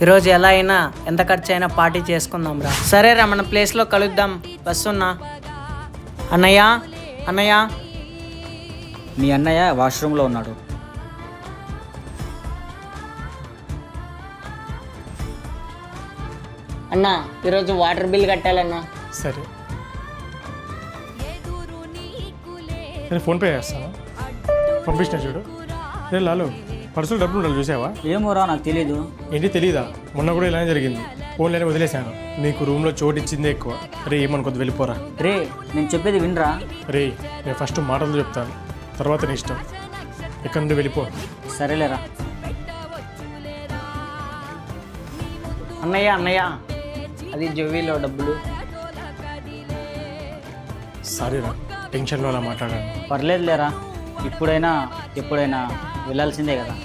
ఈరోజు ఎలా అయినా ఎంత ఖర్చు అయినా పార్టీ చేసుకుందాం రా. సరేరా, మన ప్లేస్లో కలుద్దాం. వస్తున్నా. అన్నయ్య అన్నయ్య. మీ అన్నయ్య వాష్రూమ్లో ఉన్నాడు. అన్నా, ఈరోజు వాటర్ బిల్ కట్టాలన్నా. సరే, నేను ఫోన్పే చేస్తాను, పంపించిన చూడు. రే లాలు, పర్సులు డబ్బులు ఉండాలి, చూసావా? ఏమోరా, నాకు తెలీదు. ఏంటి తెలీదా? మొన్న కూడా ఇలానే జరిగింది. ఫోన్లోనే వదిలేశాను. నీకు రూమ్లో చోటు ఇచ్చిందే ఎక్కువ. రే ఏమనుకోద్దు, వెళ్ళిపోరా. రే, నేను చెప్పేది వినరా. రే, నేను ఫస్ట్ మాటలు చెప్తాను, తర్వాత నీ ఇష్టం. ఇక్కడ నుండి వెళ్ళిపో. సరేలేరా. అన్నయ్య అన్నయ్య, అది జోవీలో డబ్బులు. సారీరా, టెన్షన్లో అలా మాట్లాడాను. పర్లేదులేరా, ఇప్పుడైనా ఎప్పుడైనా వెళ్ళాల్సిందే కదా.